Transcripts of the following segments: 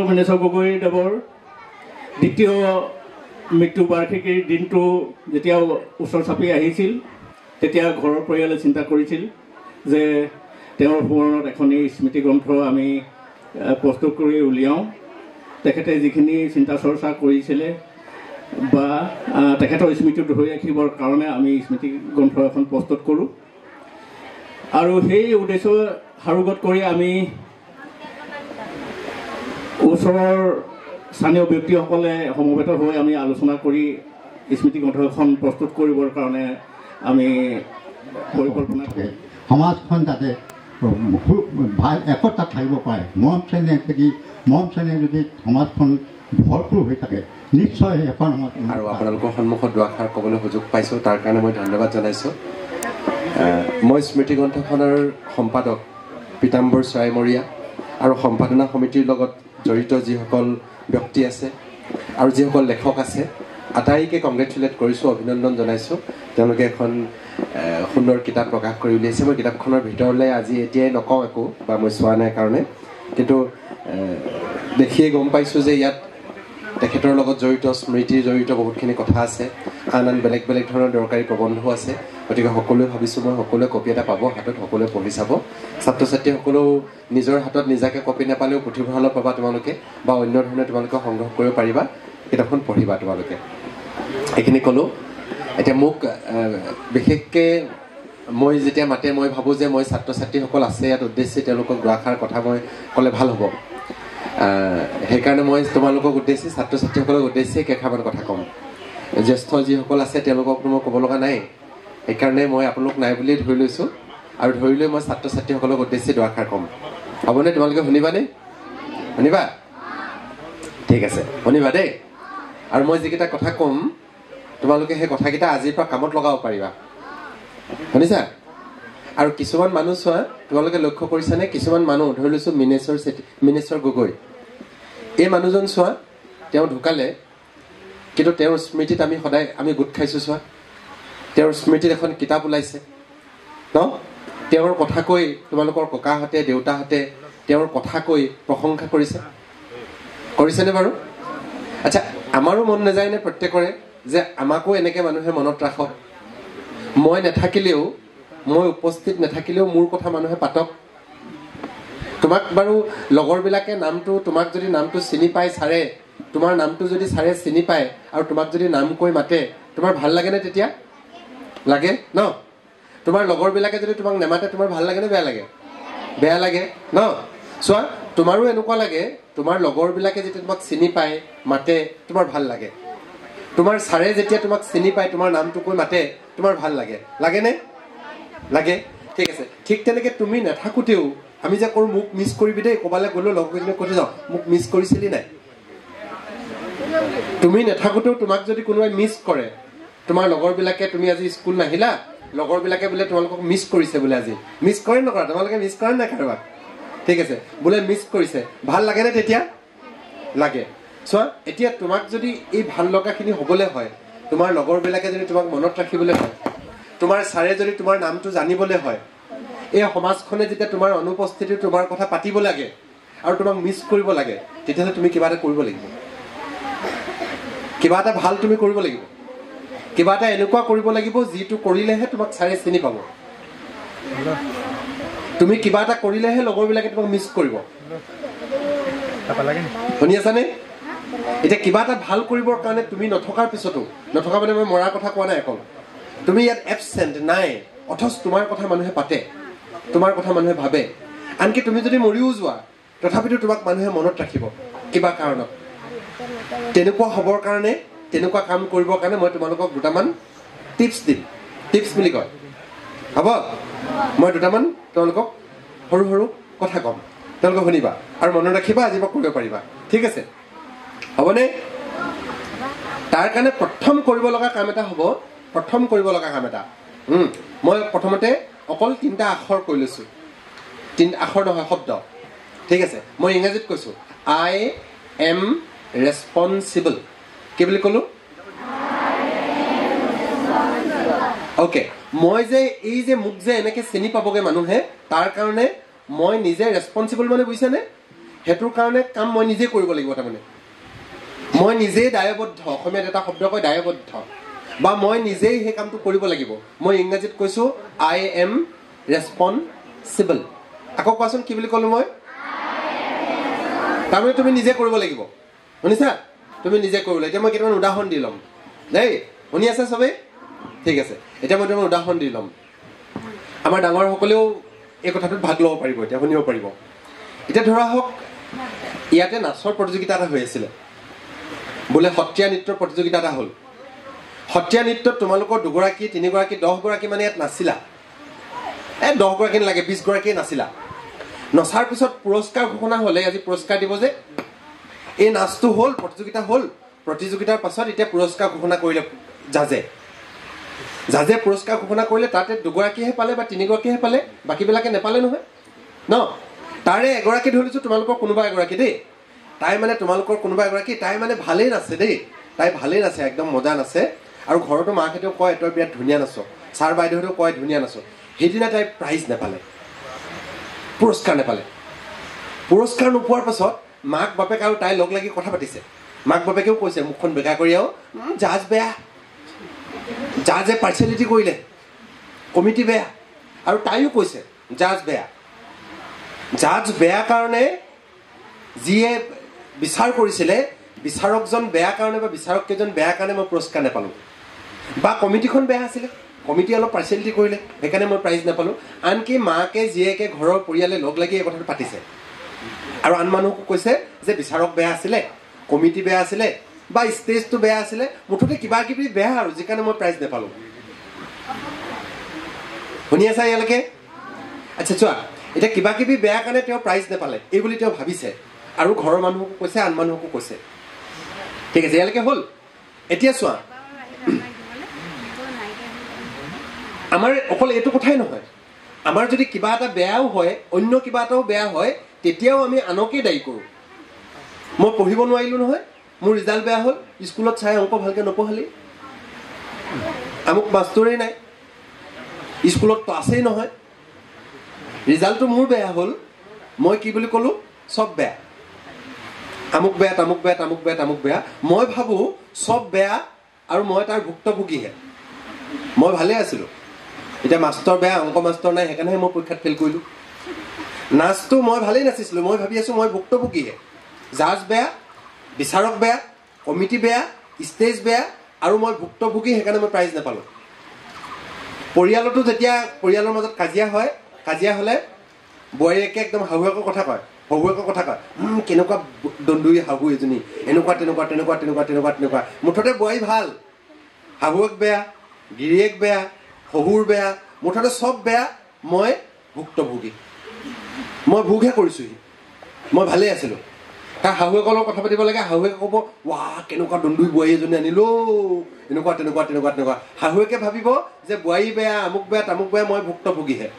মীনেশ্বৰ গগৈদেৱৰ দ্বিতীয় মৃত্যু বাৰ্ষিকীৰ দিনটো যেতিয়া ওচৰ চাপি আহিছিল তেতিয়া ঘৰৰ পৰিয়ালে চিন্তা কৰিছিল যে তেওঁৰ সোঁৱৰণত এখনি স্মৃতি গ্ৰন্থ আমি প্ৰস্তুত কৰি উলিয়াওঁ। তেখেতে যিখিনি চিন্তা চৰ্চা কৰিছিলে বা তেখেতৰ স্মৃতি ধৰি ৰাখিবৰ কাৰণে আমি স্মৃতি গ্ৰন্থ এখন প্ৰস্তুত কৰোঁ আৰু সেই উদ্দেশ্য সাৰোগত কৰি আমি ওচৰৰ স্থানীয় ব্যক্তিসকলে সমবেত হৈ আমি আলোচনা কৰি স্মৃতি গ্ৰন্থ এখন প্ৰস্তুত কৰিবৰ কাৰণে আমি পৰিকল্পনা কৰোঁ। সমাজখন যাতে ভাল একতা থাকিব পাৰে, মৰম চেনেহ যদি সমাজখন ভৰপূৰ হৈ থাকে নিশ্চয় এখন আৰু আপোনালোকৰ সন্মুখত দুআষাৰ ক'বলৈ সুযোগ পাইছোঁ, তাৰ কাৰণে মই ধন্যবাদ জনাইছোঁ। মই স্মৃতি গ্ৰন্থখনৰ সম্পাদক পীতাম্বৰ চৰাইমৰীয়া আৰু সম্পাদনা সমিতিৰ লগত জড়িত যিসকল ব্যক্তি আছে আৰু যিসকল লেখক আছে আটাইকে কংগ্ৰেচুলেট কৰিছোঁ, অভিনন্দন জনাইছোঁ। তেওঁলোকে এখন সুন্দৰ কিতাপ প্ৰকাশ কৰি উলিয়াইছে। মই কিতাপখনৰ ভিতৰলৈ আজি এতিয়াই নকওঁ একো, বা মই চোৱা নাই কাৰণে, কিন্তু দেখিয়ে গম পাইছোঁ যে ইয়াত তেখেতৰ লগত জড়িত স্মৃতিৰ জড়িত বহুতখিনি কথা আছে, আন বেলেগ বেলেগ ধৰণৰ দৰকাৰী প্ৰবন্ধও আছে। গতিকে সকলোৱে ভাবিছোঁ মই সকলোৱে কপি এটা পাব হাতত, সকলোৱে পঢ়ি চাব। ছাত্ৰ ছাত্ৰীসকলেও নিজৰ হাতত নিজাকৈ কপি নাপালেও পুথিভঁৰালত পাবা তোমালোকে, বা অন্য ধৰণে তোমালোকে সংগ্ৰহ কৰিব পাৰিবা, কিতাপখন পঢ়িবা তোমালোকে। এইখিনি ক'লোঁ। এতিয়া মোক বিশেষকৈ মই যেতিয়া মাতে মই ভাবোঁ যে মই ছাত্ৰ ছাত্ৰীসকল আছে ইয়াত উদ্দেশ্যে তেওঁলোকক দুআষাৰ কথা মই ক'লে ভাল হ'ব। সেইকাৰণে মই তোমালোকক উদ্দেশ্যে ছাত্ৰ ছাত্ৰীসকলক উদ্দেশ্যে কেইষাৰমান কথা ক'ম। জ্যেষ্ঠ যিসকল আছে তেওঁলোককতো মই ক'ব লগা নাই, সেইকাৰণে মই আপোনালোক নাই বুলিয়ে ধৰি লৈছোঁ, আৰু ধৰি লৈ মই ছাত্ৰ ছাত্ৰীসকলক উদ্দেশ্যে দুআষাৰ ক'ম। হ'বনে? তোমালোকে শুনিবানে? শুনিবা? ঠিক আছে, শুনিবা দেই। আৰু মই যিকেইটা কথা ক'ম তোমালোকে সেই কথাকেইটা আজিৰ পৰা কামত লগাব পাৰিবা, শুনিছা? আৰু কিছুমান মানুহ চোৱা, তোমালোকে লক্ষ্য কৰিছানে? কিছুমান মানুহ ধৰি লৈছোঁ মীনেশ্বৰ গগৈ, এই মানুহজন চোৱা, তেওঁ ঢুকালে, কিন্তু তেওঁৰ স্মৃতিত আমি সদায় গোট খাইছোঁ। চোৱা, তেওঁৰ স্মৃতিত এখন কিতাপ ওলাইছে ন? তেওঁৰ কথা কৈ তোমালোকৰ ককাহঁতে দেউতাহঁতে তেওঁৰ কথা কৈ প্ৰশংসা কৰিছেনে বাৰু? আচ্ছা, আমাৰো মন নাযায়নে প্ৰত্যেকৰে যে আমাকো এনেকৈ মানুহে মনত ৰাখক? মই নাথাকিলেও, মই উপস্থিত নাথাকিলেও মোৰ কথা মানুহে পাতক। তোমাক বাৰু লগৰবিলাকে নামটো, তোমাক যদি নামটো চিনি পায় ছাৰে, তোমাৰ নামটো যদি ছাৰে চিনি পায় আৰু তোমাক যদি নাম কৈ মাতে, তোমাৰ ভাল লাগেনে? তেতিয়া লাগে ন? তোমাৰ লগৰবিলাকে যদি তোমাক নেমাতে তোমাৰ ভাল লাগেনে বেয়া লাগে? বেয়া লাগে ন? চোৱা, তোমাৰো এনেকুৱা লাগে, তোমাৰ লগৰবিলাকে যেতিয়া তোমাক চিনি পায় মাতে তোমাৰ ভাল লাগে, তোমাৰ ছাৰে যেতিয়া তোমাক চিনি পায় তোমাৰ নামটো কৈ মাতে তোমাৰ ভাল লাগে, লাগেনে? লাগে। ঠিক আছে, ঠিক তেনেকৈ তুমি নাথাকোঁতেও আমি যে কৰোঁ, মোক মিছ কৰিবি দেই, ক'ৰবালৈ গ'লেও লগৰজনীক কৈ যাওঁ, মোক মিছ কৰিছিলি নাই? তুমি নাথাকোঁতেও তোমাক যদি কোনোবাই মিছ কৰে, তোমাৰ লগৰবিলাকে, তুমি আজি স্কুল নাহিলা, লগৰবিলাকে বোলে তোমালোকক মিছ কৰিছে, বোলে আজি মিছ কৰে নকৰা? তোমালোকে মিছ কৰে নাই কাৰোবাক? ঠিক আছে, বোলে মিছ কৰিছে, ভাল লাগেনে? তেতিয়া লাগে। চোৱা, এতিয়া তোমাক যদি এই ভাল লগাখিনি হ'বলৈ হয়, তোমাৰ লগৰবিলাকে যদি তোমাক মনত ৰাখিবলৈ হয়, তোমাৰ ছাৰে যদি তোমাৰ নামটো জানিবলৈ হয়, এই সমাজখনে যেতিয়া তোমাৰ অনুপস্থিতিত তোমাৰ কথা পাতিব লাগে আৰু তোমাক মিছ কৰিব লাগে, তেতিয়াহ'লে তুমি কিবা এটা কৰিব লাগিব, কিবা এটা ভাল তুমি কৰিব লাগিব, কিবা এটা এনেকুৱা কৰিব লাগিব যিটো কৰিলেহে তোমাক ছাৰে চিনি পাব। তুমি কিবা এটা কৰিলেহে লগৰবিলাকে তোমাক মিছ কৰিব। শুনি আছানে? এতিয়া কিবা এটা ভাল কৰিবৰ কাৰণে তুমি নথকাৰ পিছতো, নথকা মানে মই মৰাৰ কথা কোৱা নাই অকল, তুমি ইয়াত এবচেণ্ট নাই, অথচ তোমাৰ কথা মানুহে পাতে, তোমাৰ কথা মানুহে ভাবে, আনকি তুমি যদি মৰিও যোৱা তথাপিতো তোমাক মানুহে মনত ৰাখিব কিবা কাৰণত। তেনেকুৱা হ'বৰ কাৰণে, তেনেকুৱা কাম কৰিবৰ কাৰণে মই তোমালোকক দুটামান টিপছ দিম। টিপছ বুলি কয়, হ'ব? মই দুটামান তোমালোকক সৰু সৰু কথা ক'ম, তেওঁলোকে শুনিবা আৰু মনত ৰাখিবা, আজিৰ পৰা কৰিব পাৰিবা, ঠিক আছে? হ'বনে? তাৰ কাৰণে প্ৰথম কৰিব লগা কাম এটা হ'ব, প্ৰথম কৰিব লগা কাম এটা, মই প্ৰথমতে অকল 3টা আখৰ কৈ লৈছোঁ, 3 আখৰ নহয়, শব্দ, ঠিক আছে? মই ইংৰাজীত কৈছোঁ, আই এম ৰেছপনচিবল। কি বুলি ক'লোঁ? অ'কে, মই যে এই যে মোক যে এনেকৈ চিনি পাবগৈ মানুহে, তাৰ কাৰণে মই নিজে ৰেছপনচিবল, মানে বুজিছানে? সেইটোৰ কাৰণে কাম মই নিজে কৰিব লাগিব তাৰমানে মই নিজেই দায়বদ্ধ অসমীয়াত এটা শব্দ কয় দায়বদ্ধ বা মই নিজেই সেই কামটো কৰিব লাগিব মই ইংৰাজীত কৈছোঁ আই এম ৰেছপনচিবল আকৌ কোৱাচোন কি বুলি ক'লোঁ মই তাৰমানে তুমি নিজে কৰিব লাগিব শুনিছা তুমি নিজে কৰিব লাগিব এতিয়া মই কেইটামান উদাহৰণ দি ল'ম দেই শুনি আছে চবেই ঠিক আছে এতিয়া মই তোমাক উদাহৰণ দি ল'ম আমাৰ ডাঙৰসকলেও এই কথাটোত ভাগ ল'ব পাৰিব এতিয়া শুনিব পাৰিব এতিয়া ধৰা হওক ইয়াতে নাচৰ প্ৰতিযোগিতা এটা হৈ আছিলে বোলে সত্ৰীয়া নৃত্যৰ প্ৰতিযোগিতা এটা হ'ল সত্ৰীয়া নৃত্যত তোমালোকৰ 2গৰাকী 3গৰাকী 10গৰাকী মানে ইয়াত নাচিলা 10গৰাকী নালাগে 20গৰাকীয়ে নাচিলা নচাৰ পিছত পুৰস্কাৰ ঘোষণা হ'লে আজি পুৰস্কাৰ দিব যে এই নাচটো হ'ল প্ৰতিযোগিতা হ'ল প্ৰতিযোগিতাৰ পাছত এতিয়া পুৰস্কাৰ ঘোষণা কৰিলে জাজে পুৰস্কাৰ ঘোষণা কৰিলে তাতে 2গৰাকীহে পালে বা 3গৰাকীহে পালে বাকীবিলাকে নেপালে নহয় ন তাৰে এগৰাকী ধৰিছোঁ তোমালোকৰ কোনোবা এগৰাকী দেই তাই মানে তোমালোকৰ কোনোবা এগৰাকী তাই মানে ভালেই নাচে দেই তাই ভালেই নাচে একদম মজা নাচে আৰু ঘৰতো মাকহেঁতেও কয় তই বিৰাট ধুনীয়া নাচ ছাৰ বাইদেউহেঁতেও কয় ধুনীয়া নাচ সেইদিনা তাই প্ৰাইজ নেপালে পুৰস্কাৰ নেপালে পুৰস্কাৰ নোপোৱাৰ পাছত মাক বাপেক আৰু তাই লগ লাগি কথা পাতিছে মাক বাপেকেও কৈছে মুখখন বেকা কৰি আৰু জাজ বেয়া জাজে পাৰ্চিয়েলিটি কৰিলে কমিটি বেয়া আৰু তাইও কৈছে জাজ বেয়া কাৰণে যিয়ে বিচাৰ কৰিছিলে বিচাৰকজন বেয়া কাৰণে বা বিচাৰককেইজন বেয়া কাৰণে মই পুৰস্কাৰ নাপালোঁ বা কমিটিখন বেয়া আছিলে কমিটি অলপ পাৰ্চিয়েলিটি কৰিলে সেইকাৰণে মই প্ৰাইজ নাপালোঁ আনকি মাকে জীয়েকে ঘৰৰ পৰিয়ালে লগ লাগি এই কথাটো পাতিছে আৰু আন মানুহকো কৈছে যে বিচাৰক বেয়া আছিলে কমিটি বেয়া আছিলে বা ষ্টেজটো বেয়া আছিলে মুঠতে কিবা কিবি বেয়া আৰু যিকাৰণে মই প্ৰাইজ নাপালোঁ শুনি আছা ইয়ালৈকে আচ্ছা চোৱা এতিয়া কিবা কিবি বেয়া কাৰণে তেওঁ প্ৰাইজ নাপালে এই বুলি তেওঁ ভাবিছে আৰু ঘৰৰ মানুহকো কৈছে আন মানুহকো কৈছে ঠিক আছে ইয়ালৈকে হ'ল এতিয়া চোৱা আমাৰ অকল এইটো কথাই নহয় আমাৰ যদি কিবা এটা বেয়াও হয় অন্য কিবা এটাও বেয়া হয় তেতিয়াও আমি আনকেই দায়ী কৰোঁ মই পঢ়িব নোৱাৰিলোঁ নহয় মোৰ ৰিজাল্ট বেয়া হ'ল স্কুলত চাই অংক ভালকৈ নপঢ়ালি আমুক মাষ্টৰেই নাই স্কুলত ক্লাছেই নহয় ৰিজাল্টটো মোৰ বেয়া হ'ল মই কি বুলি ক'লোঁ চব বেয়া আমুক বেয়া তামুক বেয়া তামুক বেয়া তামুক বেয়া মই ভাবোঁ চব বেয়া আৰু মই তাৰ ভুক্তভোগীহে মই ভালে আছিলোঁ এতিয়া মাষ্টৰ বেয়া অংক মাষ্টৰ নাই সেইকাৰণেহে মই পৰীক্ষাত ফেইল কৰিলোঁ নাচটো মই ভালেই নাচিছিলোঁ মই ভাবি আছোঁ মই ভুক্তভোগীহে জাজ বেয়া বিচাৰক বেয়া কমিটি বেয়া ষ্টেজ বেয়া আৰু মই ভুক্তভোগী সেইকাৰণে মই প্ৰাইজ নাপালোঁ পৰিয়ালতো যেতিয়া পৰিয়ালৰ মাজত কাজিয়া হয় কাজিয়া হ'লে বোৱাৰীয়েকে একদম শাহুৱেকৰ কথা কয় কেনেকুৱা দন্দুৰী শাহু এজনী এনেকুৱা তেনেকুৱা তেনেকুৱা তেনেকুৱা তেনেকুৱা তেনেকুৱা মুঠতে বোৱাৰী ভাল শাহুৱেক বেয়া গিৰিয়েক বেয়া শহুৰ বেয়া মুঠতে চব বেয়া মই ভুক্তভোগী মই ভোগহে কৰিছোঁহি মই ভালেই আছিলোঁ তাৰ শাহুৱেকৰ লগত কথা পাতিব লাগে শাহুৱেকে ক'ব ৱাহ কেনেকুৱা দন্দুৰী বোৱাৰী এজনী আনিলোঁ এনেকুৱা তেনেকুৱা তেনেকুৱা তেনেকুৱা শাহুৱেকে ভাবিব যে বোৱাৰী বেয়া আমুক বেয়া তামুক বেয়া মই ভুক্তভোগীহে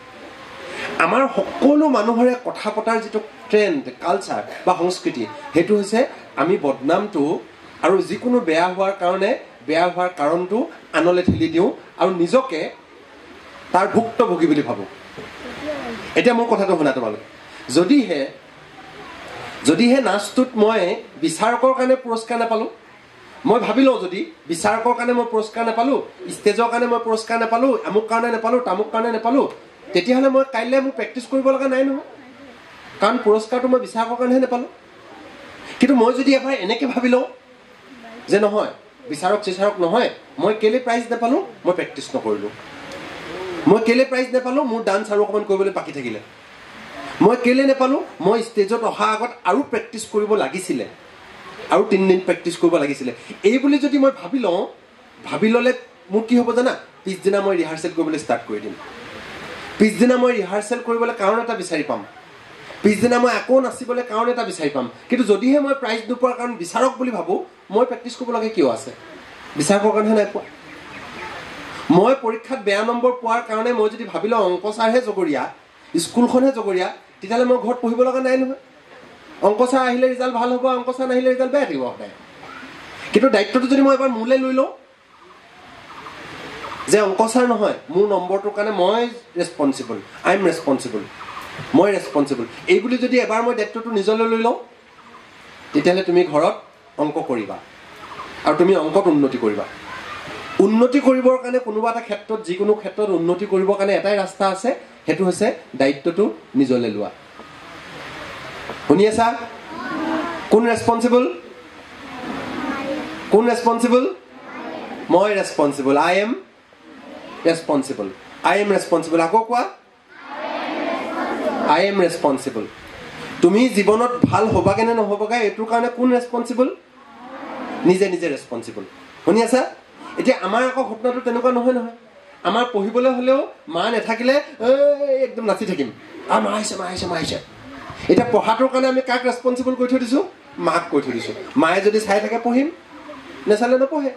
আমাৰ সকলো মানুহৰে কথা পতাৰ যিটো ট্ৰেণ্ড কালচাৰ বা সংস্কৃতি সেইটো হৈছে আমি বদনামটো আৰু যিকোনো বেয়া হোৱাৰ কাৰণটো আনলৈ ঠেলি দিওঁ আৰু নিজকে তাৰ ভুক্তভোগী বুলি ভাবোঁ এতিয়া মোৰ কথাটো শুনা তোমালোকে যদিহে নাচটোত মই বিচাৰকৰ কাৰণে পুৰস্কাৰ নাপালোঁ মই ভাবি লওঁ যদি বিচাৰকৰ কাৰণে মই পুৰস্কাৰ নাপালোঁ ষ্টেজৰ কাৰণে মই পুৰস্কাৰ নাপালোঁ আমুক কাৰণে নাপালোঁ তামুক কাৰণে নাপালোঁ তেতিয়াহ'লে মই কাইলৈ মোক প্ৰেক্টিচ কৰিব লগা নাই নহয় কাৰণ পুৰস্কাৰটো মই বিচাৰকৰ কাৰণেহে নাপালোঁ কিন্তু মই যদি এবাৰ এনেকৈ ভাবি লওঁ যে নহয় বিচাৰক চিচাৰক নহয় মই কেলৈ প্ৰাইজ নাপালোঁ মই প্ৰেক্টিচ নকৰিলোঁ মই কেলৈ প্ৰাইজ নাপালোঁ মোৰ ডান্স আৰু অকণমান কৰিবলৈ বাকী থাকিলে মই কেলৈ নাপালোঁ মই ষ্টেজত অহাৰ আগত আৰু প্ৰেক্টিচ কৰিব লাগিছিলে আৰু 3 দিন প্ৰেক্টিচ কৰিব লাগিছিলে এই বুলি যদি মই ভাবি ল'লে মোৰ কি হ'ব জানা পিছদিনা মই ৰিহাৰ্চেল কৰিবলৈ ষ্টাৰ্ট কৰি দিম পিছদিনা মই ৰিহাৰ্চেল কৰিবলৈ কাৰণ এটা বিচাৰি পাম পিছদিনা মই আকৌ নাচিবলৈ কাৰণ এটা বিচাৰি পাম কিন্তু যদিহে মই প্ৰাইজ নোপোৱাৰ কাৰণ বিচাৰক বুলি ভাবোঁ মই প্ৰেক্টিচ কৰিব লাগে কিয় আছে বিচাৰকৰ কাৰণেহে নাই পোৱা মই পৰীক্ষাত বেয়া নম্বৰ পোৱাৰ কাৰণে মই যদি ভাবি লওঁ অংক ছাৰহে জগৰীয়া স্কুলখনহে জগৰীয়া তেতিয়াহ'লে মই ঘৰত পঢ়িব লগা নাই নহয় অংক ছাৰ আহিলে ৰিজাল্ট ভাল হ'ব অংক ছাৰ নাহিলে ৰিজাল্ট বেয়া থাকিব সদায় কিন্তু দায়িত্বটো যদি মই এবাৰ মোলৈ লৈ লওঁ যে অংক ছাৰ নহয় মোৰ নম্বৰটোৰ কাৰণে মই ৰেছপনচিবল আই এম ৰেছপনচিবল মই ৰেছপঞ্চিবল এই বুলি যদি এবাৰ মই দায়িত্বটো নিজলৈ লৈ লওঁ তেতিয়াহ'লে তুমি ঘৰত অংক কৰিবা আৰু তুমি অংকত উন্নতি কৰিবা উন্নতি কৰিবৰ কাৰণে কোনোবা এটা ক্ষেত্ৰত যিকোনো ক্ষেত্ৰত উন্নতি কৰিবৰ কাৰণে এটাই ৰাস্তা আছে সেইটো হৈছে দায়িত্বটো নিজলৈ লোৱা শুনি আছা কোন ৰেছপঞ্চিবল মই ৰেছপঞ্চিবল আই এম ৰেছপঞ্চিবল আকৌ কোৱা I am responsible. তুমি জীৱনত ভাল হবাগে নে নহবাগে এটোৰ কাৰণে কোন ৰেছপঞ্চিবল নিজে নিজে ৰেছপঞ্চিবল শুনি আছা এতিয়া আমাৰ আকৌ ঘটনাটো তেনেকুৱা নহয় আমাৰ পঢ়িবলৈ হলেও মা নাথাকিলে একদম নাচি থাকিম আৰু মা আহিছে এতিয়া পঢ়াটোৰ কাৰণে আমি কাক ৰেছপঞ্চিবল কৰি থৈ দিছো মাক কৈ থৈ দিছো মায়ে যদি চাই থাকে পঢ়িম নেচালে নপঢ়ে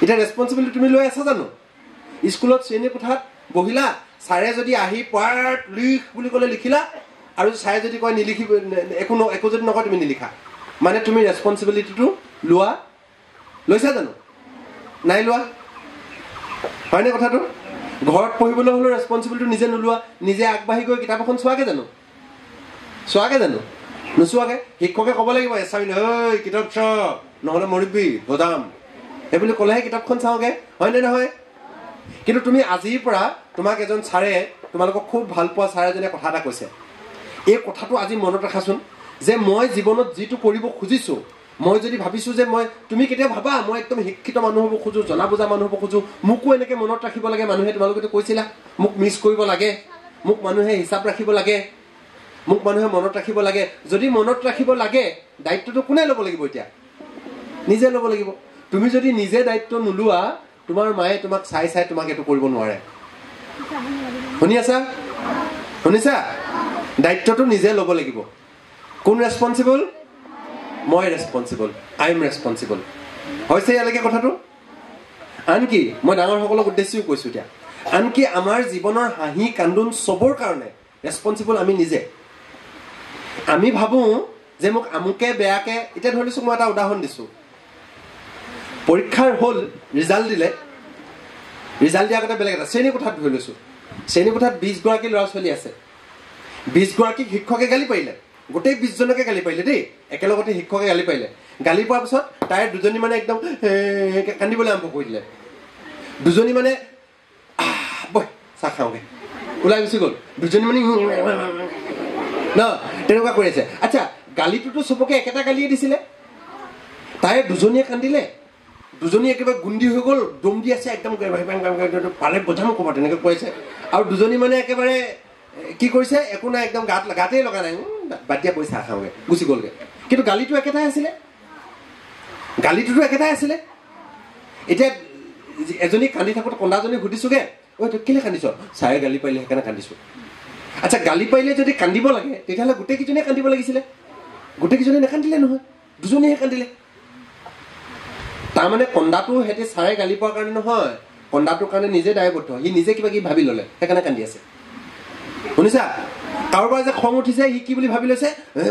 এতিয়া ৰেছপঞ্চিবিলিটি তুমি লৈ আছা জানো স্কুলত শ্ৰেণী কোঠাত বহিলা ছাৰে যদি আহি পাৰ্ট লিখ বুলি ক'লে লিখিলা আৰু ছাৰে যদি কয় নিলিখিব একো যদি নকয় তুমি নিলিখা মানে তুমি ৰেছপঞ্চিবিলিটিটো লৈছা জানো নাই লোৱা হয়নে কথাটো ঘৰত পঢ়িবলৈ হ'লেও ৰেছপঞ্চিবিলিটি নিজে নোলোৱা নিজে আগবাঢ়ি গৈ কিতাপ এখন চোৱাগে জানো নোচোৱাগে শিক্ষকে ক'ব লাগিব এচাইন ঐ কিতাপ চ নহ'লে মৰিবি বদাম সেইবুলি ক'লেহে কিতাপখন চাওঁগে হয়নে নহয় কিন্তু তুমি আজিৰ পৰা তোমাক এজন ছাৰে তোমালোকক খুব ভাল পোৱা ছাৰ এজনে কথা এটা কৈছে এই কথাটো আজি মনত ৰাখাচোন যে মই জীৱনত যিটো কৰিব খুজিছো মই যদি ভাবিছো যে তুমি কেতিয়া ভাবা মই একদম শিক্ষিত মানুহ হ'ব খোজো জনা বুজা মানুহ হ'ব খোজো মোকো এনেকে মনত ৰাখিব লাগে মানুহে তোমালোকে কৈছিলা মোক মিছ কৰিব লাগে মোক মানুহে হিচাপ ৰাখিব লাগে মোক মানুহে মনত ৰাখিব লাগে যদি মনত ৰাখিব লাগে দায়িত্বটো কোনে ল'ব লাগিব এতিয়া নিজে ল'ব লাগিব তুমি যদি নিজে দায়িত্ব নোলোৱা তোমাৰ মায়ে তোমাক চাই তোমাক এটো কৰিব নোৱাৰে শুনিছা দায়িত্বটো নিজে ল'ব লাগিব কোন ৰেছপঞ্চিবল মই ৰেছপঞ্চিবল আই এম ৰেছপঞ্চিবল হৈছে ইয়ালৈকে কথাটো আনকি মই ডাঙৰসকলক উদ্দেশ্যিও কৈছো এতিয়া আনকি আমাৰ জীৱনৰ হাঁহি কান্দোন চবৰ কাৰণে ৰেছপঞ্চিবল আমি নিজে আমি ভাবো যে মোক আমুকে বেয়াকে এতিয়া ধৰি লৈছো মই এটা উদাহৰণ দিছো পৰীক্ষাৰ হ'ল ৰিজাল্ট দিলে ৰিজাল্ট দিয়াৰ আগতে বেলেগ এটা শ্ৰেণী কোঠাত ধৰি লৈছো শ্ৰেণী কোঠাত 20 গৰাকী ল'ৰা ছোৱালী আছে 20 গৰাকীক শিক্ষকে গালি পাৰিলে গোটেই 20 জনকে গালি পাৰিলে দেই একেলগতে শিক্ষকে গালি পাৰিলে গালি পোৱাৰ পিছত তাই দুজনী মানে একদম কান্দিবলৈ আৰম্ভ কৰি দিলে দুজনী মানে বই চাহ খাওঁগে ওলাই গুচি গ'ল দুজনী মানে ন তেনেকুৱা কৰি আছে আচ্ছা গালিটোতো চবকে একেটা গালিয়ে দিছিলে তাই দুজনীয়ে কান্দিলে দুজনী একেবাৰে গুন্দি হৈ গ'ল দম দি আছে একদম পালে বজাম ক'ব তেনেকৈ কৈ আছে আৰু দুজনী মানে একেবাৰে কি কৰিছে একো নাই একদম গাতেই লগা নাই বাদ দিয়া পইচা খাওঁগে গুচি গ'লগে কিন্তু গালিটো একেটাই আছিলে এতিয়া এজনী কান্দি থাকোঁতে কন্দাজনী সুধিছোগে ঐ তই কেলে কান্দিছ ছাৰে গালি পাৰিলে সেইকাৰণে কান্দিছো আচ্ছা গালি পাৰিলে যদি কান্দিব লাগে তেতিয়াহ'লে গোটেইকেইজনীয়ে কান্দিব লাগিছিলে গোটেইকেইজনী নাকান্দিলে নহয় দুজনীহে কান্দিলে তাৰমানে কন্দাটো হেঁতে ছাৰে গালি পোৱাৰ কাৰণে নহয় কন্দাটোৰ কাৰণে নিজে দায়বদ্ধ সি নিজে কিবা কিবি ভাবি ল'লে সেইকাৰণে কান্দি আছে শুনিছা কাৰোবাৰ যে খং উঠিছে সি কি বুলি ভাবি লৈছে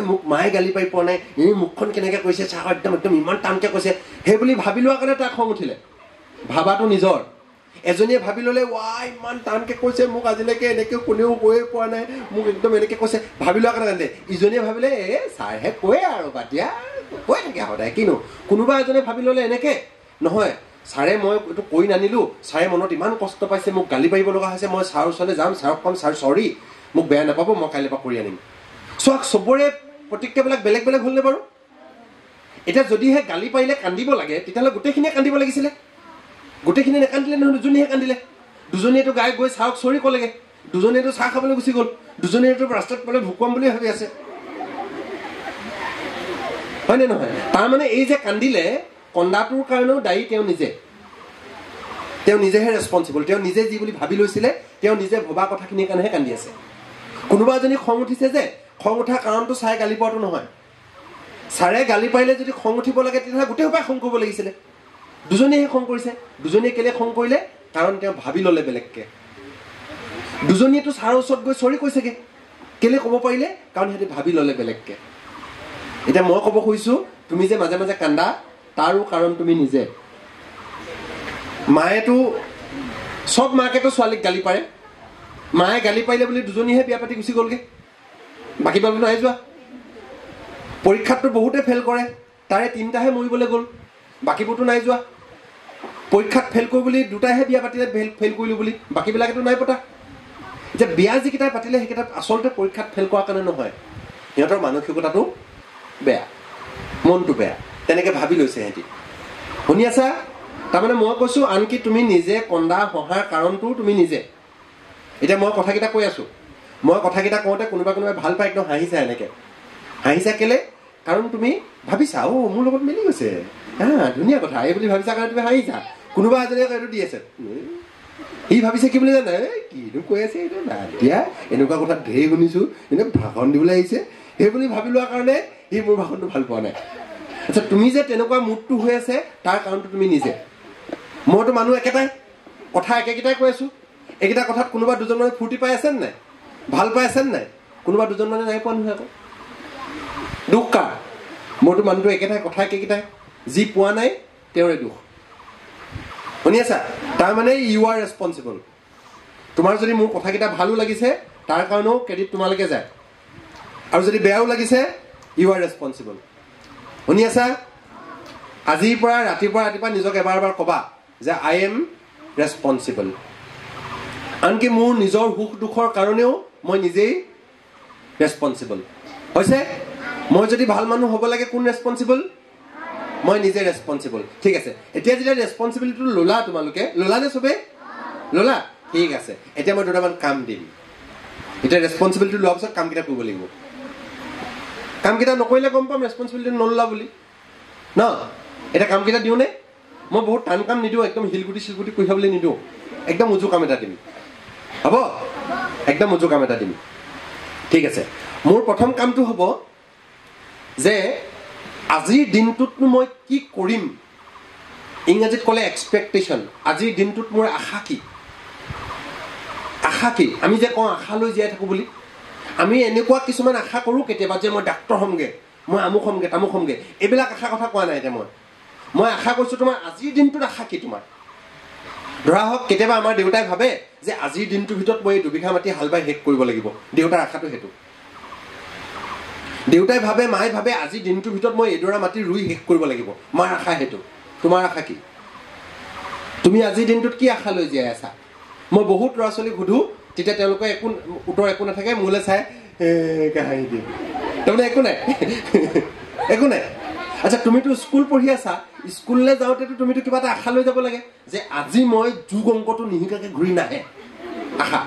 মোক মায়ে গালি পাৰি পোৱা নাই মুখখন কেনেকৈ কৈছে চাহ একদম ইমান টানকৈ কৈছে সেই বুলি ভাবি লোৱাৰ কাৰণে তাৰ খং উঠিলে ভাবাটো নিজৰ এজনীয়ে ভাবি ল'লে ইমান টানকৈ কৈছে মোক আজিলৈকে এনেকৈ কোনেও কৈয়ে পোৱা নাই মোক একদম এনেকৈ কৈছে ভাবি লোৱাৰ কাৰণে কান্দে ইজনীয়ে ভাবিলে ছাৰহে কয়ে আৰু বাদ দিয়া কৈ থাকে সদায় কিনো কোনোবা এজনে ভাবি ল'লে এনেকৈ নহয় ছাৰে মই এইটো কৈ নানিলোঁ ছাৰে মনত ইমান কষ্ট পাইছে মোক গালি পাৰিব লগা হৈছে মই ছাৰৰ ওচৰলৈ যাম ছাৰক ক'ম ছাৰ চৰি মোক বেয়া নাপাব মই কাইলৈ পৰা কৰি আনিম চোৱা চবৰে প্ৰতিক্ৰিয়াবিলাক বেলেগ বেলেগ হ'লনে বাৰু এতিয়া যদিহে গালি পাৰিলে কান্দিব লাগে তেতিয়াহ'লে গোটেইখিনিয়ে কান্দিব লাগিছিলে গোটেইখিনি নেকান্দিলে নহয় দুজনীহে কান্দিলে দুজনীয়েতো গাই গৈ ছাৰক চৰি ক'লেগে দুজনীয়েতো চাহ খাবলৈ গুচি গ'ল দুজনীয়েতো ৰাস্তাত পালে ভুকুৱাম বুলি ভাবি আছে হয়নে নহয় তাৰমানে এই যে কান্দিলে কন্দাটোৰ কাৰণেও দায়ী তেওঁ নিজেহে ৰেছপঞ্চিবল তেওঁ নিজে যি বুলি ভাবি লৈছিলে তেওঁ নিজে ভবা কথাখিনিৰ কাৰণেহে কান্দি আছে কোনোবা এজনী খং উঠিছে যে খং উঠা কাৰণটো ছাৰে গালি পোৱাটো নহয় ছাৰে গালি পাৰিলে যদি খং উঠিব লাগে তেতিয়াহ'লে গোটেই সোপাই খং কৰিব লাগিছিলে দুজনীয়েহে খং কৰিছে দুজনীয়ে কেলে খং কৰিলে কাৰণ তেওঁ ভাবি ল'লে বেলেগকৈ দুজনীয়েতো ছাৰৰ ওচৰত গৈ চৰি কৈছেগৈ কেলে ক'ব পাৰিলে কাৰণ সিহঁতে ভাবি ল'লে বেলেগকৈ এতিয়া মই ক'ব খুজিছোঁ তুমি যে মাজে মাজে কান্দা তাৰো কাৰণ তুমি নিজে মায়েতো চব মাকেতো ছোৱালীক গালি পাৰে মায়ে গালি পাৰিলে বুলি দুজনীহে বিয়া পাতি গুচি গ'লগৈ, বাকী বাৰু নাই যোৱা। পৰীক্ষাততো বহুতে ফেইল কৰে, তাৰে 3টাহে মৰিবলৈ গ'ল, বাকীবোৰতো নাই যোৱা। পৰীক্ষাত ফেইল কৰি বুলি 2টাহে বিয়া পাতিলে, ফেইল কৰিলোঁ বুলি, বাকীবিলাকেতো নাই পতা। এতিয়া বিয়া যিকেইটাই পাতিলে সেইকেইটা আচলতে পৰীক্ষাত ফেইল কৰাৰ কাৰণে নহয়, সিহঁতৰ মানসিকতাটো বেয়া, মনটো বেয়া, তেনেকৈ ভাবি লৈছে সিহঁতি। শুনি আছা? তাৰমানে মই কৈছোঁ, আনকি তুমি নিজে কন্দা হহাৰ কাৰণটো তুমি নিজে। এতিয়া মই কথাকেইটা কৈ আছোঁ, মই কথাকেইটা কওঁতে কোনোবাই ভাল পাই একদম হাঁহিছা, এনেকৈ হাঁহিছা কেলে? কাৰণ তুমি ভাবিছা মোৰ লগত মিলি গৈছে, ধুনীয়া কথা এই বুলি ভাবিছা কাৰণে তুমি হাঁহিছা। কোনোবা এজনে এইটো দি আছে, সি ভাবিছে কি বুলি জানে, কিনো কৈ আছে এইটো এতিয়া এনেকুৱা কথা ঢেৰ শুনিছোঁ, এনে ভাষণ দিবলৈ আহিছে, সেই বুলি ভাবি লোৱাৰ কাৰণে সি মোৰ ভাষণটো ভাল পোৱা নাই। আচ্ছা, তুমি যে তেনেকুৱা মুডটো হৈ আছে তাৰ কাৰণটো তুমি নিজে। মইতো মানুহ একেটাই কথা একেকেইটাই কৈ আছোঁ, এইকেইটা কথাত কোনোবা দুজনমানে ফূৰ্তি পাই আছেনে নাই, ভাল পাই আছেনে নাই? কোনোবা দুজনমানে নাই পোৱা নহয়। আকৌ দুখ কাৰ? মোৰতো মানুহটো একেটাই, কথা একেকেইটাই, যি পোৱা নাই তেওঁৰে দুখ। শুনি আছা? তাৰমানে ইউ আৰ ৰেছপনচিবল। তোমাৰ যদি মোৰ কথাকেইটা ভালো লাগিছে তাৰ কাৰণেও ক্ৰেডিট তোমালৈকে যায়, আৰু যদি বেয়াও লাগিছে ইউ আৰ ৰেছপনচিবল। শুনি আছা? আজিৰ পৰা ৰাতিপুৱা নিজক এবাৰ ক'বা যে আই এম ৰেছপনচিবল। আনকি মোৰ নিজৰ সুখ দুখৰ কাৰণেও মই নিজেই ৰেছপনচিবল। হৈছে? মই যদি ভাল মানুহ হ'ব লাগে, কোন ৰেছপনচিবল? মই নিজে ৰেছপনচিবল। ঠিক আছে, এতিয়া যেতিয়া ৰেছপনচিবিলিটিটো ল'লা, তোমালোকে ল'লা নে চবেই? ল'লা? ঠিক আছে, এতিয়া মই 2টামান কাম দিম। এতিয়া ৰেছপনচিবিলিটি লোৱাৰ পিছত কামকেইটা কৰিব লাগিব। কামকেইটা নকৰিলে গম পাম ৰেছপনচিবিলিটি নল'লা বুলি ন। এতিয়া কামকেইটা দিওঁনে? মই বহুত টান কাম নিদিওঁ, একদম শিলগুটি কঢ়িয়াবলৈ নিদিওঁ, একদম উজু কাম এটা দিম। হ'ব? একদম উজু কাম এটা দিম। ঠিক আছে, মোৰ প্ৰথম কামটো হ'ব যে আজিৰ দিনটোতনো মই কি কৰিম। ইংৰাজীত ক'লে এক্সপেক্টেশ্যন। আজিৰ দিনটোত মোৰ আশা কি? আশা কি? আমি যে কওঁ আশা লৈ জীয়াই থাকোঁ বুলি, আমি এনেকুৱা কিছুমান আশা কৰোঁ কেতিয়াবা যে মই ডাক্তৰ হ'মগৈ, মই আমুক হ'মগৈ, তামুক হ'মগৈ। এইবিলাক আশা কথা কোৱা নাই। এতিয়া মই আশা কৰিছোঁ তোমাৰ আজিৰ দিনটোত আশা কি তোমাৰ? ধৰা হওক কেতিয়াবা আমাৰ দেউতাই ভাবে যে আজিৰ দিনটোৰ ভিতৰত মই 2 বিঘা মাটি হাল বাই শেষ কৰিব লাগিব। দেউতাৰ আশাটো সেইটো। দেউতাই ভাবে, মায়ে ভাবে আজিৰ দিনটোৰ ভিতৰত মই এডৰা মাটি ৰুই শেষ কৰিব লাগিব। মাৰ আশা সেইটো। তোমাৰ আশা কি? তুমি আজিৰ দিনটোত কি আশা লৈ জীয়াই আছা? মই বহুত ল'ৰা ছোৱালীক সুধোঁ, তেতিয়া তেওঁলোকে উত্তৰ একো নাথাকে, মোলৈ চাই হাঁহি দিয়ে, তাৰমানে একো নাই একো নাই। আচ্ছা, তুমিতো স্কুল পঢ়ি আছা, স্কুললৈ যাওঁতেতো তুমিতো কিবা এটা আশা লৈ যাব লাগে যে আজি মই যোগ অংকটো নিশিকাকৈ ঘূৰি নাহে। আশা।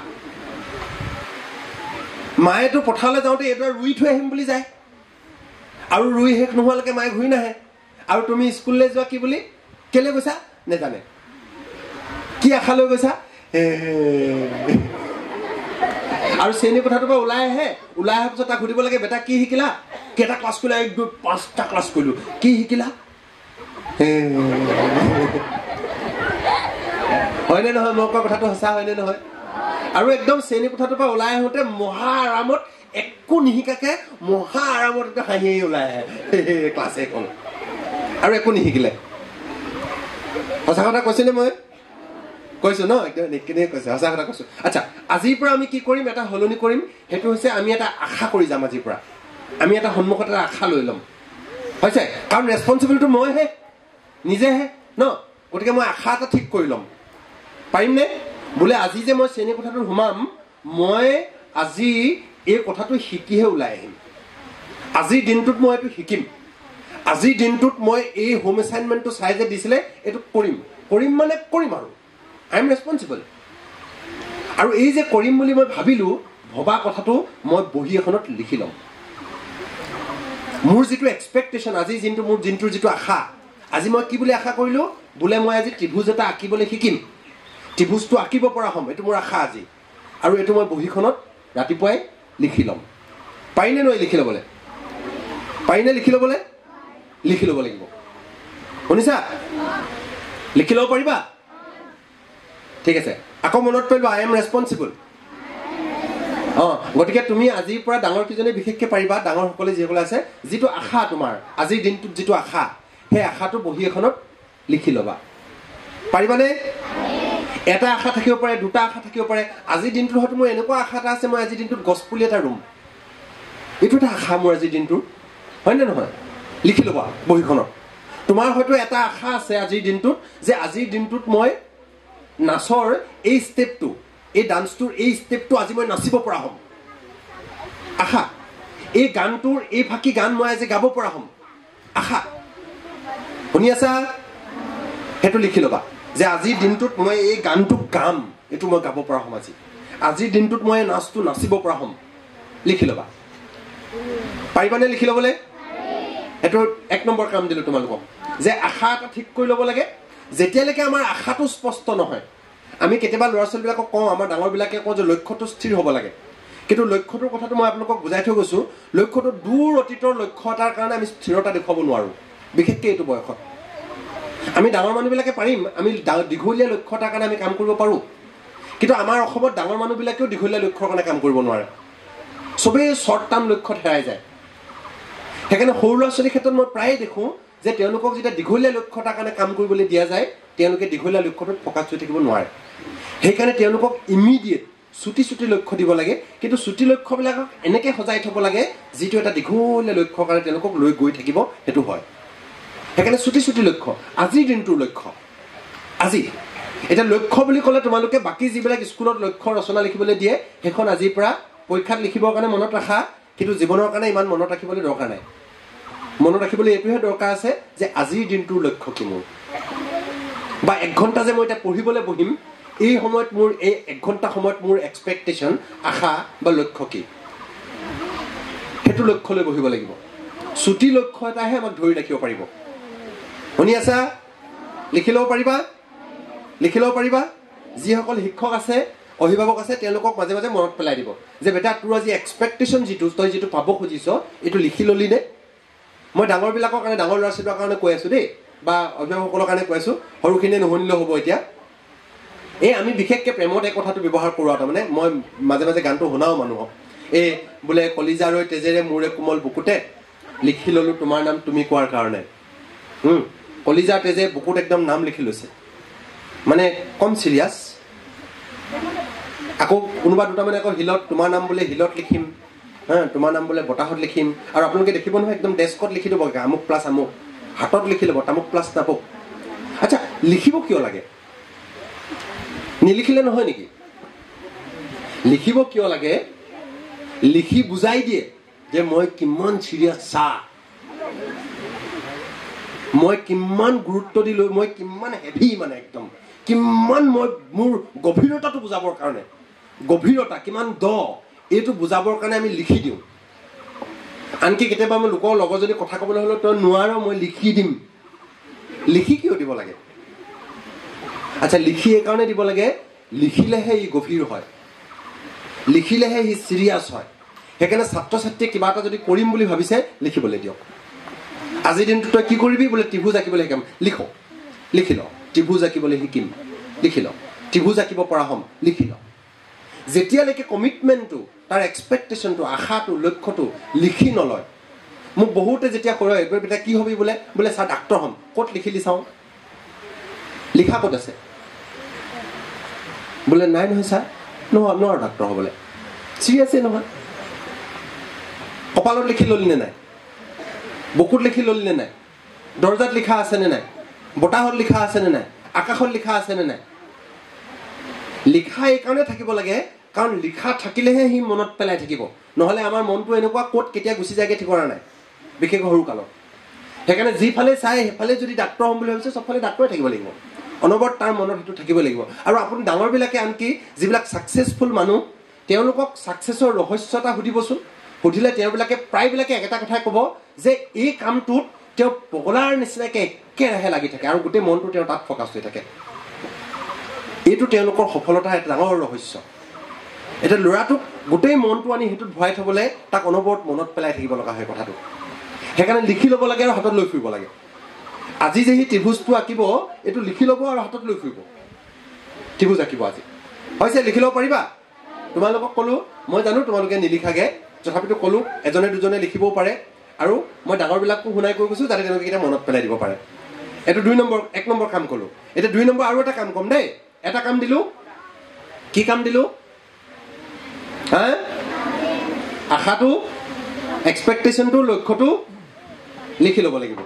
মায়েতো পথাৰলৈ যাওঁতে এইডৰা ৰুই থৈ আহিম বুলি যায়, আৰু ৰুই শেষ নোহোৱালৈকে মায়ে ঘূৰি নাহে। আৰু তুমি স্কুললৈ যোৱা কি বুলি? কেলৈ গৈছা নেজানে। কি আশা লৈ গৈছা? আৰু শ্ৰেণী কোঠাটোৰ পৰা ওলাই আহে, ওলাই অহাৰ পিছত তাক সুধিব লাগে, বেটা কি শিকিলা? কেইটা ক্লাছ কৰিলা? 1, 2, 5টা ক্লাছ কৰিলোঁ। কি শিকিলা? হয়নে নহয়? মই কোৱা কথাটো সঁচা হয়নে নহয়? আৰু একদম শ্ৰেণী কোঠাটোৰ পৰা ওলাই আহোঁতে মহা আৰামত, একো নিশিকাকে মহা আৰামত একদম হাঁহি ওলাই আহে ক্লাছ এখন, আৰু একো নিশিকিলে। সঁচা কথা কৈছোনে? মই কৈছোঁ ন? একদম কেনেকৈ কৈছে, সঁচা কথা কৈছোঁ। আচ্ছা, আজিৰ পৰা আমি কি কৰিম? এটা সলনি কৰিম। সেইটো হৈছে আমি এটা আশা কৰি যাম। আজিৰ পৰা আমি এটা সন্মুখত এটা আশা লৈ ল'ম। হৈছে? কাৰণ ৰেছপনচিবিলিটিটো মইহে, নিজেহে ন। গতিকে মই আশা এটা ঠিক কৰি ল'ম। পাৰিমনে? বোলে আজি যে মই শ্ৰেণী কোঠাটোত সোমাম, মই আজি এই কথাটো শিকিহে ওলাই আহিম। আজিৰ দিনটোত মই এইটো শিকিম। আজিৰ দিনটোত মই এই হোম এছাইনমেণ্টটো চাই যে দিছিলে, এইটো কৰিম মানে কৰিম, আৰু আই এম ৰেছপনচিবল। আৰু এই যে কৰিম বুলি মই ভাবিলোঁ, ভবা কথাটো মই বহী এখনত লিখি ল'ম। মোৰ যিটো এক্সপেক্টেশ্যন, আজি মোৰ দিনটোৰ যিটো আশা, আজি মই কি বুলি আশা কৰিলোঁ? বোলে মই আজি ত্ৰিভুজ এটা আঁকিবলৈ শিকিম, ত্ৰিভুজটো আঁকিব পৰা হ'ম, এইটো মোৰ আশা আজি। আৰু এইটো মই বহীখনত ৰাতিপুৱাই লিখি ল'ম। পাৰিনে নহয় লিখি ল'বলৈ? পাৰিনে লিখি ল'বলৈ? লিখি ল'ব লাগিব। শুনিছা? লিখি ল'ব পাৰিবা? ঠিক আছে, আকৌ মনত পৰিব আই এম ৰেছপনচিবল। গতিকে তুমি আজিৰ পৰা ডাঙৰ কেইজনে বিশেষকৈ পাৰিবা, ডাঙৰসকলে যিসকলে আছে, যিটো আশা তোমাৰ আজিৰ দিনটোত, যিটো আশা, সেই আশাটো বহী এখনত লিখি ল'বা। পাৰিবানে? এটা আশা থাকিব পাৰে, দুটা আশা থাকিব পাৰে। আজিৰ দিনটোত হয়তো মোৰ এনেকুৱা আশা এটা আছে, মই আজিৰ দিনটোত গছপুলি এটা ৰুম। এইটো এটা আশা মোৰ আজিৰ দিনটোৰ, হয়নে নহয়? লিখি ল'বা বহীখনত। তোমাৰ হয়তো এটা আশা আছে আজিৰ দিনটোত, যে আজিৰ দিনটোত মই নাচৰ এই ষ্টেপটো, এই ডান্সটোৰ এই ষ্টেপটো আজি মই নাচিব পৰা হ'ম। আশা। এই গানটোৰ এই ফাঁকি গান মই আজি গাব পৰা হ'ম। আশা। শুনি আছা? সেইটো লিখি ল'বা যে আজিৰ দিনটোত মই এই গানটো গাম, এইটো মই গাব পৰা হ'ম আজি। আজিৰ দিনটোত মই নাচটো নাচিব পৰা হ'ম। লিখি ল'বা। পাৰিবানে লিখি ল'বলৈ? এইটো 1 নম্বৰ কাম দিলোঁ তোমালোকক, যে আশা এটা ঠিক কৰি ল'ব লাগে। যেতিয়ালৈকে আমাৰ আশাটো স্পষ্ট নহয়, আমি কেতিয়াবা ল'ৰা ছোৱালীবিলাকক কওঁ, আমাৰ ডাঙৰবিলাকে কওঁ যে লক্ষ্যটো স্থিৰ হ'ব লাগে। কিন্তু লক্ষ্যটোৰ কথাটো মই আপোনালোকক বুজাই থৈ গৈছোঁ, লক্ষ্যটো দূৰ অতীতৰ লক্ষ্য এটাৰ কাৰণে আমি স্থিৰতা দেখুৱাব নোৱাৰোঁ, বিশেষকৈ এইটো বয়সত। আমি ডাঙৰ মানুহবিলাকে পাৰিম, আমি দীঘলীয়া লক্ষ্য এটাৰ কাৰণে আমি কাম কৰিব পাৰোঁ। কিন্তু আমাৰ অসমত ডাঙৰ মানুহবিলাকেও দীঘলীয়া লক্ষ্যৰ কাৰণে কাম কৰিব নোৱাৰে। চবেই শ্বৰ্ট টাৰ্ম লক্ষ্যত হেৰাই যায়। সেইকাৰণে সৰু ল'ৰা ছোৱালীৰ ক্ষেত্ৰত মই প্ৰায়ে দেখোঁ যে তেওঁলোকক যেতিয়া দীঘলীয়া লক্ষ্য এটাৰ কাৰণে কাম কৰিবলৈ দিয়া যায়, তেওঁলোকে দীঘলীয়া লক্ষ্যটোত ফ'কাছ হৈ থাকিব নোৱাৰে। সেইকাৰণে তেওঁলোকক ইমিডিয়েট চুটি চুটি লক্ষ্য দিব লাগে। কিন্তু চুটি লক্ষ্যবিলাকক এনেকৈ সজাই থ'ব লাগে যিটো এটা দীঘলীয়া লক্ষ্যৰ কাৰণে তেওঁলোকক লৈ গৈ থাকিব, সেইটো হয়। সেইকাৰণে চুটি চুটি লক্ষ্য, আজিৰ দিনটোৰ লক্ষ্য আজি। এতিয়া লক্ষ্য বুলি ক'লে তোমালোকে বাকী যিবিলাক স্কুলত লক্ষ্য ৰচনা লিখিবলৈ দিয়ে, সেইখন আজিৰ পৰা পৰীক্ষাত লিখিবৰ কাৰণে মনত ৰাখা, কিন্তু জীৱনৰ কাৰণে ইমান মনত ৰাখিবলৈ দৰকাৰ নাই। মনত ৰাখিবলৈ এইটোহে দৰকাৰ আছে যে আজিৰ দিনটোৰ লক্ষ্য কি মোৰ, বা 1 ঘণ্টা যে মই এতিয়া পঢ়িবলৈ বহিম, এই সময়ত মোৰ এই 1 ঘণ্টা সময়ত মোৰ এক্সপেক্টেশ্যন, আশা বা লক্ষ্য কি, সেইটো লক্ষ্য লৈ বহিব লাগিব। চুটি লক্ষ্য এটাহে আমাক ধৰি ৰাখিব পাৰিব। শুনি আছা? লিখি ল'ব পাৰিবা? লিখি ল'ব পাৰিবা? যিসকল শিক্ষক আছে, অভিভাৱক আছে, তেওঁলোকক মাজে মাজে মনত পেলাই দিব যে বেটা তোৰ আজি এক্সপেক্টেশ্যন যিটো, তই যিটো পাব খুজিছ, এইটো লিখি ল'লি নে? মই ডাঙৰবিলাকৰ কাৰণে, ডাঙৰ ল'ৰা ছোৱালীৰ কাৰণে কৈ আছোঁ দেই, বা অভিভাৱকসকলৰ কাৰণে কৈ আছোঁ, সৰুখিনিয়ে নুশুনিলেও হ'ব। এতিয়া এই আমি বিশেষকৈ প্ৰেমত এই কথাটো ব্যৱহাৰ কৰোঁ। তাৰমানে মই মাজে মাজে গানটো শুনাওঁ মানুহক, এই বোলে কলিজাৰৈ তেজেৰে মোৰে কোমল বুকুতে লিখি ল'লোঁ তোমাৰ নাম তুমি কোৱাৰ কাৰণে। কলিজাৰ তেজে বুকুত একদম নাম লিখি লৈছে, মানে কম চিৰিয়াছ। আকৌ কোনোবা দুটামানে আকৌ শিলত, তোমাৰ নাম বোলে শিলত লিখিম, তোমাৰ নাম বোলে বতাহত লিখিম। আৰু আপোনালোকে দেখিব নহয়, একদম ডেস্কত লিখি দিব, আমুক প্লাছ আমুক, হাতত লিখি ল'ব তামুক প্লাছ তামুক। আচ্ছা, লিখিব কিয় লাগে? নিলিখিলে নহয় নেকি? লিখিব কিয় লাগে? লিখি বুজাই দিয়ে যে মই কিমান চিৰিয়াছ, চা মই কিমান গুৰুত্ব দিলোঁ, মই কিমান হেভি, মানে একদম কিমান মই মোৰ গভীৰতাটো বুজাবৰ কাৰণে, গভীৰতা কিমান দ, এইটো বুজাবৰ কাৰণে আমি লিখি দিওঁ। আনকি কেতিয়াবা মই লোকৰ লগৰজনী কথা ক'বলৈ হ'লেও তই নোৱাৰ, মই লিখি দিম। লিখি কিয় দিব লাগে? আচ্ছা, লিখি এইকাৰণে দিব লাগে, লিখিলেহে ই গভীৰ হয়, লিখিলেহে ই চিৰিয়াছ হয়। সেইকাৰণে ছাত্ৰ ছাত্ৰীয়ে কিবা এটা যদি কৰিম বুলি ভাবিছে, লিখিবলৈ দিয়ক। আজিৰ দিনটো তই কি কৰিবি? বোলে ত্ৰিভুজ আঁকিবলৈ শিকাম, লিখ, লিখি ল। ত্ৰিভুজ আঁকিবলৈ শিকিম, লিখি ল। ত্ৰিভুজ আঁকিব পৰা হ'ম, লিখি ল। যেতিয়ালৈকে কমিটমেণ্টটো, তাৰ এক্সপেক্টেশ্যনটো, আশাটো, লক্ষ্যটো লিখি নলয়। মোক বহুতে যেতিয়া কয় বেটা কি হবি, বোলে বোলে ছাৰ ডাক্তৰ হ'ম, ক'ত লিখিলি চাওঁ, লিখা ক'ত আছে? বোলে নাই নহয় ছাৰ, নোৱাৰো ডাক্তৰ হ'বলৈ, চিৰিয়াছেই নহয়। কপালত লিখি ল'লি নে নাই? বুকুত লিখি ল'লি নে নাই? দৰ্জাত লিখা আছেনে নাই? বতাহত লিখা আছেনে নাই? আকাশত লিখা আছেনে নাই? লিখা এইকাৰণে থাকিব লাগে, কাৰণ লিখা থাকিলেহে সি মনত পেলাই থাকিব। নহ'লে আমাৰ মনটো এনেকুৱা ক'ত কেতিয়া গুচি যায়গৈ ঠিকনা নাই, বিশেষকৈ সৰুকালত। সেইকাৰণে যিফালে চাই সেইফালে যদি ডাক্তৰ হ'ম বুলি ভাবিছে, চবফালে ডাক্তৰে থাকিব লাগিব, অনবৰত তাৰ মনত সেইটো থাকিব লাগিব। আৰু আপুনি ডাঙৰবিলাকে, আনকি যিবিলাক ছাকচেছফুল মানুহ, তেওঁলোকক ছাকচেছৰ ৰহস্য এটা সুধিবচোন। সুধিলে তেওঁবিলাকে প্ৰায়বিলাকে একেটা কথাই ক'ব যে এই কামটোত তেওঁ পগলাৰ নিচিনাকৈ একেৰাহে লাগি থাকে আৰু গোটেই মনটো তেওঁ তাত ফ'কাছ হৈ থাকে। এইটো তেওঁলোকৰ সফলতাৰ এটা ডাঙৰ ৰহস্য। এতিয়া ল'ৰাটোক গোটেই মনটো আনি সেইটোত ভৰাই থ'বলৈ তাক অনবৰত মনত পেলাই থাকিব লগা হয় কথাটো। সেইকাৰণে লিখি ল'ব লাগে আৰু হাতত লৈ ফুৰিব লাগে। আজি যে সি ত্ৰিভুজটো আঁকিব, এইটো লিখি ল'ব আৰু হাতত লৈ ফুৰিব। ত্ৰিভুজ আঁকিব আজি হৈছে, লিখি ল'ব পাৰিবা? তোমালোকক ক'লোঁ, মই জানো তোমালোকে নিলিখাগে, তথাপিতো ক'লোঁ এজনে দুজনে লিখিবও পাৰে। আৰু মই ডাঙৰবিলাকো শুনাই কৈ গৈছোঁ যাতে তেওঁলোকে এতিয়া মনত পেলাই দিব পাৰে। এইটো 1 নম্বৰ কাম ক'লোঁ। এতিয়া 2 নম্বৰ আৰু এটা কাম ক'ম দেই। এটা কাম দিলোঁ, কি কাম দিলোঁ? হা, আশাটো, এক্সপেক্টেশ্যনটো, লক্ষ্যটো লিখি ল'ব লাগিব।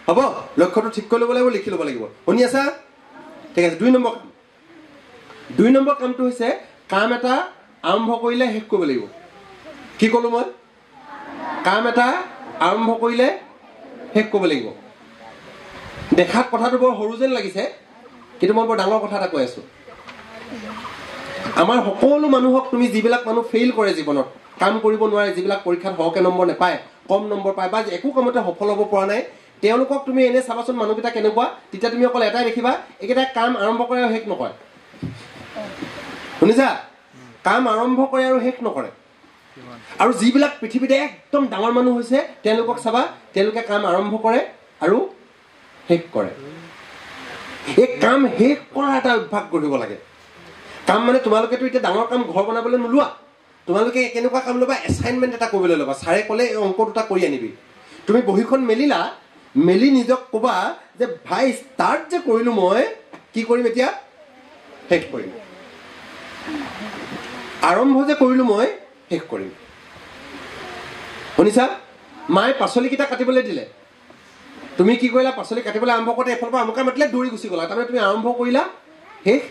হ'ব, লক্ষ্যটো ঠিক কৰি ল'ব লাগিব, লিখি ল'ব লাগিব। শুনি আছা? ঠিক আছে। 2 নম্বৰ কাম, 2 নম্বৰ কামটো হৈছে কাম এটা আৰম্ভ কৰিলে শেষ কৰিব লাগিব। কি ক'লোঁ মই? কাম এটা আৰম্ভ কৰিলে শেষ কৰিব লাগিব। দেখাত কথাটো বৰ সৰু যেন লাগিছে, কিন্তু মই বৰ ডাঙৰ কথা এটা কৈ আছোঁ। আমাৰ সকলো মানুহক তুমি যিবিলাক মানুহ ফেইল কৰে জীৱনত, কাম কৰিব নোৱাৰে, যিবিলাক পৰীক্ষাত সৰহকৈ নম্বৰ নাপায়, কম নম্বৰ পায় বা একো কামতে সফল হ'ব পৰা নাই, তেওঁলোকক তুমি এনে চাবাচোন মানুহকেইটা কেনেকুৱা, তেতিয়া তুমি অকল এটাই দেখিবা, এইকেইটাই কাম আৰম্ভ কৰে আৰু শেষ নকৰে। শুনিছা? কাম আৰম্ভ কৰে আৰু শেষ নকৰে। আৰু যিবিলাক পৃথিৱীতে একদম ডাঙৰ মানুহ হৈছে, তেওঁলোকক চাবা, তেওঁলোকে কাম আৰম্ভ কৰে আৰু শেষ কৰে। এই কাম শেষ কৰা এটা অভ্যাস কৰিব লাগে। কাম মানে তোমালোকেতো এতিয়া ডাঙৰ কাম ঘৰ বনাবলৈ নোলোৱা, তোমালোকে কেনেকুৱা কাম ল'বা? এছাইনমেণ্ট এটা কৰিবলৈ ল'বা। ছাৰে ক'লে এই অংক দুটা কৰি আনিবি। তুমি বহীখন মেলিলা, মেলি নিজক ক'বা যে ভাই ষ্টাৰ্ট যে কৰিলোঁ মই, কি কৰিম এতিয়া? শেষ কৰিম। আৰম্ভ যে কৰিলোঁ মই, শেষ কৰিম। শুনিছা? মায়ে পাচলিকেইটা কাটিবলৈ দিলে, তুমি কি কৰিলা? পাচলি কাটিবলৈ আৰম্ভ কৰোঁতে এফালৰ পৰা আমুকা মাতিলে দৌৰি গুচি গ'লা। তাৰমানে তুমি আৰম্ভ কৰিলা, শেষ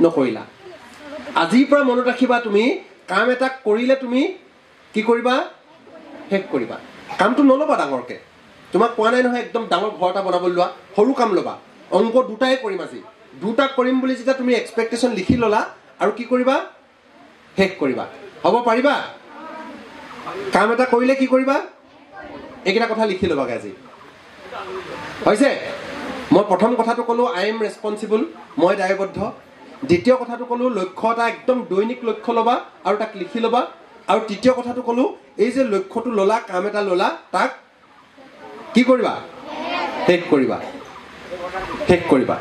নকৰিলা। আজিৰ পৰা মনত ৰাখিবা, তুমি কাম এটা কৰিলে তুমি কি কৰিবা? শেষ কৰিবা। কামটো নল'বা ডাঙৰকৈ। তোমাক কোৱা নাই নহয় একদম ডাঙৰ ঘৰ এটা বনাবলৈ লোৱা, সৰু কাম ল'বা। অংক দুটাই কৰিম আজি, দুটা কৰিম বুলি যেতিয়া তুমি এক্সপেক্টেশ্যন লিখি ল'লা, আৰু কি কৰিবা? শেষ কৰিবা। হ'ব পাৰিবা? কাম এটা কৰিলে কি কৰিবা? এইকেইটা কথা লিখি ল'বাগৈ আজি। হৈছে? মই প্ৰথম কথাটো ক'লোঁ আই এম ৰেছপনচিবল, মই দায়বদ্ধ। দ্বিতীয় কথাটো ক'লোঁ লক্ষ্য এটা একদম দৈনিক লক্ষ্য ল'বা আৰু তাক লিখি ল'বা। আৰু তৃতীয় কথাটো ক'লোঁ এই যে লক্ষ্যটো ল'লা, কাম এটা ল'লা, তাক কি কৰিবা? শেষ কৰিবা। শেষ কৰিবা।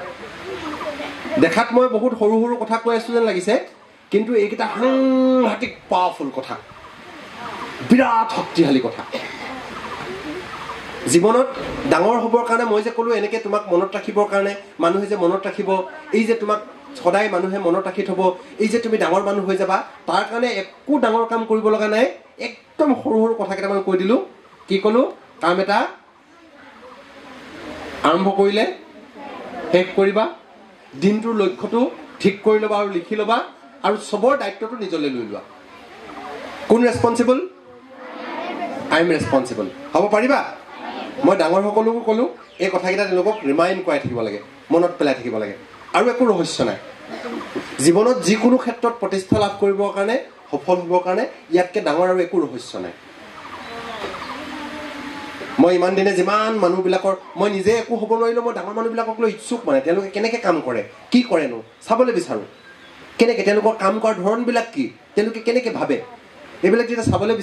দেখাত মই বহুত সৰু সৰু কথা কৈ আছোঁ যেন লাগিছে, কিন্তু এইকেইটা সাংঘাতিক পাৱাৰফুল কথা, বিৰাট শক্তিশালী কথা। জীৱনত ডাঙৰ হ'বৰ কাৰণে মই যে ক'লোঁ এনেকৈ তোমাক মনত ৰাখিবৰ কাৰণে, মানুহে যে মনত ৰাখিব, এই যে তোমাক সদায় মানুহে মনত ৰাখি থ'ব, এই যে তুমি ডাঙৰ মানুহ হৈ যাবা, তাৰ কাৰণে একো ডাঙৰ কাম কৰিব লগা নাই। একদম সৰু সৰু কথা কেইটামান কৈ দিলোঁ। কি ক'লোঁ? কাম এটা আৰম্ভ কৰিলে শেষ কৰিবা, দিনটোৰ লক্ষ্যটো ঠিক কৰি ল'বা আৰু লিখি ল'বা, আৰু চবৰ দায়িত্বটো নিজলৈ লৈ লোৱা। কোন ৰেছপনচিবল? I am responsible. হ'ব পাৰিবা? মই ডাঙৰ সকলোকো ক'লোঁ এই কথাকেইটা তেওঁলোকক ৰিমাইণ্ড কৰাই থাকিব লাগে, মনত পেলাই থাকিব লাগে। আৰু একো ৰহস্য নাই। জীৱনত যিকোনো ক্ষেত্ৰত প্ৰতিষ্ঠা লাভ কৰিবৰ কাৰণে, সফল হ'বৰ কাৰণে ইয়াতকৈ ডাঙৰ আৰু একো ৰহস্য নাই। মই ইমান দিনে যিমান মানুহবিলাকৰ, মই নিজে একো হ'ব নোৱাৰিলেও মই ডাঙৰ মানুহবিলাকক লৈ ইচ্ছুক, মানে তেওঁলোকে কেনেকৈ কাম কৰে, কি কৰেনো চাবলৈ বিচাৰোঁ। কেনেকৈ তেওঁলোকৰ কাম কৰাৰ ধৰণবিলাক কি, তেওঁলোকে কেনেকৈ ভাবে, এইবিলাক যেতিয়া চাবলৈ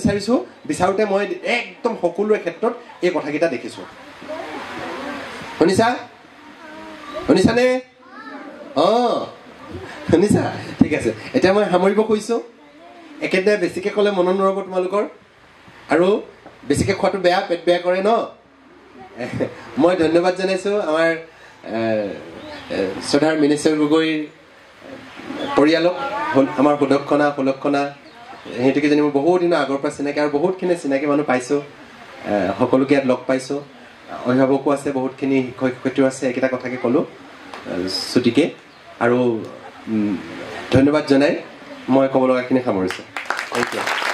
বিচাৰোঁতে মই একদম সকলোৰে ক্ষেত্ৰত এই কথাকেইটা দেখিছোঁ। শুনিছা? শুনিছানে? অঁ শুনিছা? ঠিক আছে। এতিয়া মই সামৰিব খুজিছোঁ। একেদিনাই বেছিকৈ ক'লে মনত নৰব তোমালোকৰ, আৰু বেছিকৈ খোৱাটো বেয়া, পেট বেয়া কৰে ন। মই ধন্যবাদ জনাইছোঁ আমাৰ শ্ৰদ্ধাৰ মিনেশ্বৰ গগৈৰ পৰিয়ালক, আমাৰ সুলক্ষণা সিহঁতকেইজনী মোৰ বহুত দিনৰ আগৰ পৰা চিনাকি, আৰু বহুতখিনি চিনাকি মানুহ পাইছোঁ, সকলোকে ইয়াত লগ পাইছোঁ, অভিভাৱকো আছে, বহুতখিনি শিক্ষক শিক্ষয়িত্ৰীও আছে। এইকেইটা কথাকে ক'লোঁ ছুটিকে, আৰু ধন্যবাদ জনাই মই ক'ব লগাখিনি সামৰিছোঁ। Thank U.